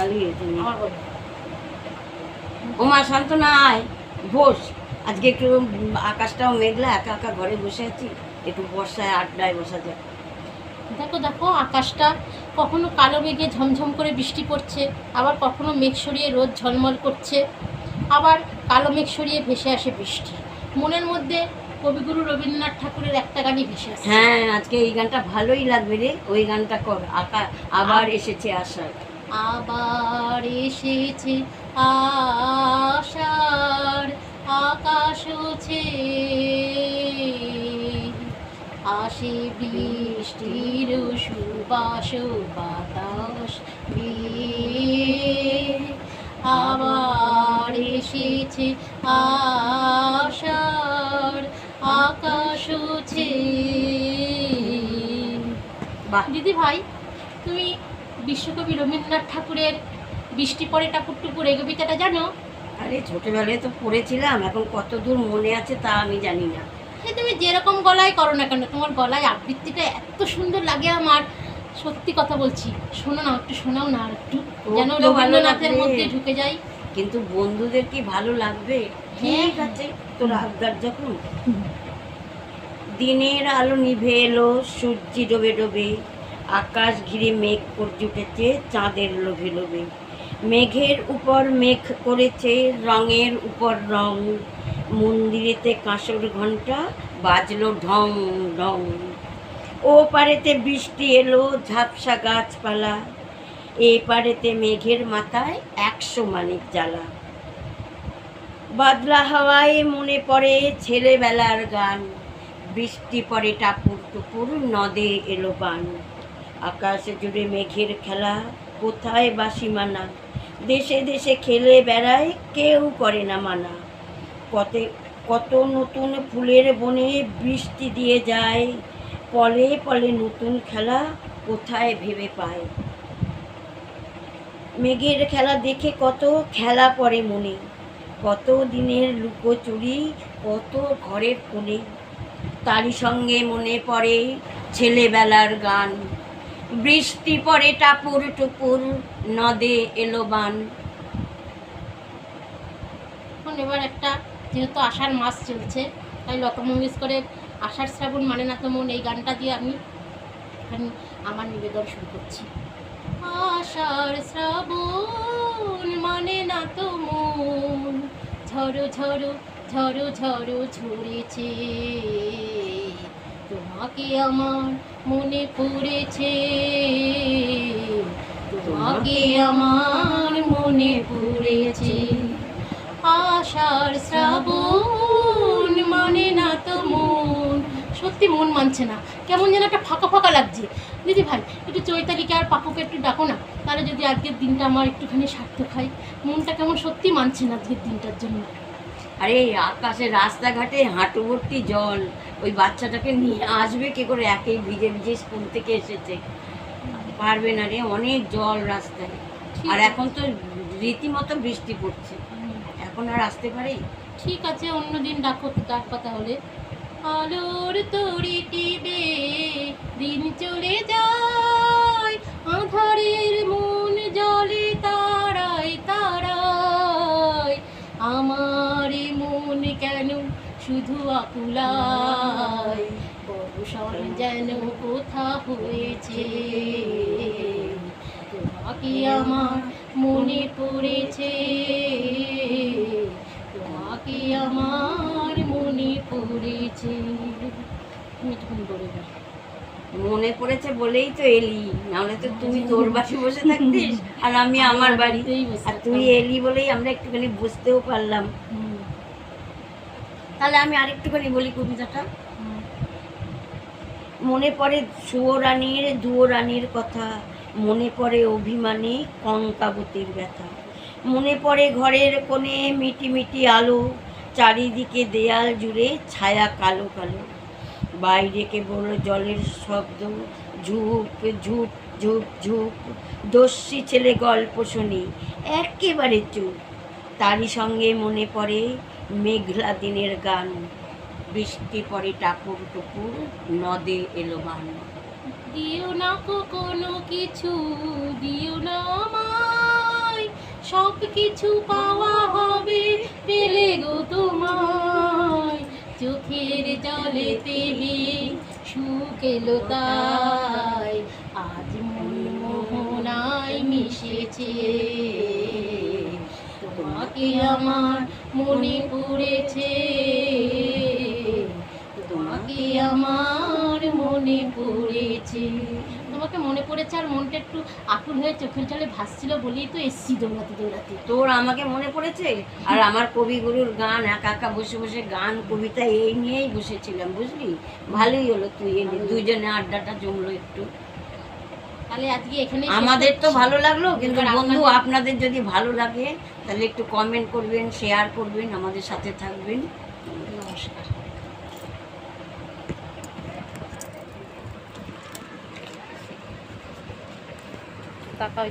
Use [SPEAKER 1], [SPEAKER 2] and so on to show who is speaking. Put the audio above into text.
[SPEAKER 1] ভালোই হয়েছে। ওমা শান্তনা আয়, বস। আজকে একটু আকাশটাও মেঘলা, একা একা ঘরে বসে আছি, একটু বর্ষায় আড্ডায় বসা যায়।
[SPEAKER 2] দেখো দেখো আকাশটা কখনো কালো মেঘে ঝমঝম করে বৃষ্টি পড়ছে, আবার কখনো মেঘ সরিয়ে রোদ ঝলমল করছে, আবার কালো মেঘ সরিয়ে ভেসে আসে বৃষ্টি। মনের মধ্যে কবিগুরু রবীন্দ্রনাথ ঠাকুরের একটা গানই ভেসে আসে।
[SPEAKER 1] হ্যাঁ, আজকে এই গানটা ভালোই লাগবে রে, ওই গানটা কর। আবার এসেছে আষাঢ়।
[SPEAKER 2] আবার এসেছে আষাঢ়, আকাশ হচ্ছে আসে বৃষ্টির সুবাস বাতাস পেয়ে। আবার এসেছে আষাঢ়, আকাশ হচ্ছে।
[SPEAKER 1] বাহ,
[SPEAKER 2] দিদি ভাই, তুমি বিশ্বকবি রবীন্দ্রনাথ ঠাকুরের বৃষ্টি পড়ে টাপুর টুপুর এই কবিতাটা জানো?
[SPEAKER 1] আরে ছোটবেলায় তো পড়েছিলাম, এখন কত দূর মনে আছে তা আমি জানি না।
[SPEAKER 2] সে তুমি যেরকম গলায় করো না কেন, তোমার গলায় আবৃত্তিটা এত সুন্দর লাগে আমার। সত্যি কথা বলছি, শোনো না, একটু শোনাও না আর একটু, যেন
[SPEAKER 1] তো ভালো
[SPEAKER 2] রবীন্দ্রনাথের
[SPEAKER 1] লাগবে।
[SPEAKER 2] মধ্যে ঢুকে যাই।
[SPEAKER 1] কিন্তু বন্ধুদের কি ভালো লাগবে? ঠিক আছে, তোর আবদার যখন। দিনের আলো নিভে এলো, সূর্যি ডোবে ডোবে, আকাশ ঘিরে মেঘ জুটেছে চাঁদের লোভে লোভে। মেঘের উপর মেঘ করেছে রঙের উপর রং, মন্দিরেতে কাঁসর ঘণ্টা বাজলো ঢং ঢং। ও পারেতে বৃষ্টি এলো ঝাপসা গাছপালা, এ পারেতে মেঘের মাথায় 100 মানিক জ্বালা। বাদলা হাওয়ায় মনে পড়ে ছেলেবেলার গান, বৃষ্টি পড়ে টাপুর টুপুর নদে এলো বান। আকাশে জুড়ে মেঘের খেলা, কোথায় বাসি মানা, দেশে দেশে খেলে বেড়ায় কেউ করে না মানা। কত কত নতুন ফুলের বনে বৃষ্টি দিয়ে যায়, পলে পলে নতুন খেলা কোথায় ভেবে পায়। মেঘের খেলা দেখে কত খেলা পড়ে মনে, কত দিনের লুকোচুরি কত ঘরের কোণে। তারই সঙ্গে মনে পড়ে ছেলেবেলার গান, বৃষ্টি পড়ে টাপুর টুপুর নদে এলো বান।
[SPEAKER 2] এখন এবার একটা, যেহেতু আষাঢ় মাস চলছে, তাই লতা মঙ্গেশকরের আষাঢ় শ্রাবণ মানে না তো মন, এই গানটা দিয়ে আমি এখানে আমার নিবেদন শুরু করছি। আষাঢ় শ্রাবণ মানে না তো মন, ঝড়ো ঝড়ো ঝড়ো ঝড়ো ঝরেছে, তোমাকে আমার মনে পড়েছে, তোমাকে আমার মনে পড়েছে। আষাঢ় শ্রাবণ মানে না তো মন। সত্যি মন মানছে না, কেমন যেন একটা ফাঁকা ফাঁকা লাগছে। দিদি ভাই, একটু চৈতালিকে আর পাপুকে একটু ডাকো না, তাহলে যদি আজকের দিনটা আমার একটুখানি সার্থক হয়। মনটা কেমন সত্যি মানছে না আজকের দিনটার জন্য।
[SPEAKER 1] আরে আকাশে রাস্তাঘাটে হাঁটু ভর্তি জল, ওই বাচ্চাটাকে নিয়ে আসবে কি করে? একেই ভিজে ভিজে স্কুল থেকে এসেছে, পারবে না রে, অনেক জল রাস্তায়। আর এখন তো রীতিমতো বৃষ্টি পড়ছে, এখন আর আসতে পারে?
[SPEAKER 2] ঠিক আছে, অন্যদিন ডাকো তাহলে। আলোর তরি টিবে দিন চলে যায়, আঁধারের মন জলে তারায় তারায়, আমার মন কেন শুধু আকুলায়, বর্ষণ যেন কোথা হয়েছে, তোমাকে আমার মনে পড়েছে, তোমাকে আমার মনে পড়েছে।
[SPEAKER 1] মনে পড়েছে বলেই তো এলি, নাহলে তো তুই তোর বাড়ি বসে থাকতিস আর আমি আমার বাড়িতেই। আর তুই এলি বলেই আমরা একটুখানি বুঝতেও পারলাম। তাহলে আমি আরেকটুখানি বলি কবিতাটা। মনে পড়ে সুয়োরানীর দুয়োরানীর কথা, মনে পড়ে অভিমানী কঙ্কাবতীর ব্যথা, মনে পড়ে ঘরের কোণে মিটি মিটি আলো, চারিদিকে দেয়াল জুড়ে ছায়া কালো কালো, বাইরে কেবল জলের শব্দ, ঝুপ ঝুপ ঝুপ ঝুপ, দস্যি ছেলে গল্প শুনি একেবারে চুপ। তারই সঙ্গে মনে পড়ে মেঘলা দিনের গান, বৃষ্টি পড়ে টাপুর টুপুর নদে এলো বান।
[SPEAKER 2] দিও না কোনো কিছু, দিও না আমার সব কিছু পাওয়া হবে পেলে গো তোমায়, চোখের জলে তেলে সুখ এলো তাই, আজ মন মোহনায় মিশেছে, তোমাকে আমার মনে পড়েছে, তোমাকে আমার মনে পড়েছে। তোমাকে মনে পড়েছে আর মনটা একটু আকুল হয়ে চোখের জলে ভাসছিল বলেই তো এসছি দৌড়াতে দৌড়াতে।
[SPEAKER 1] তোর আমাকে মনে পড়েছে, আর আমার কবিগুরুর গান একা একা বসে বসে গান কবিতা এই নিয়েই বসেছিলাম, বুঝলি? ভালোই হলো তুই এলি, দুইজনে আড্ডাটা জমলো একটু।
[SPEAKER 2] তাহলে আজকে এখানে
[SPEAKER 1] আমাদের তো ভালো লাগলো, কিন্তু বন্ধু আপনাদের যদি ভালো লাগে তাহলে একটু কমেন্ট করবেন, শেয়ার করবেন, আমাদের সাথে থাকবেন।
[SPEAKER 2] নমস্কার। টাকা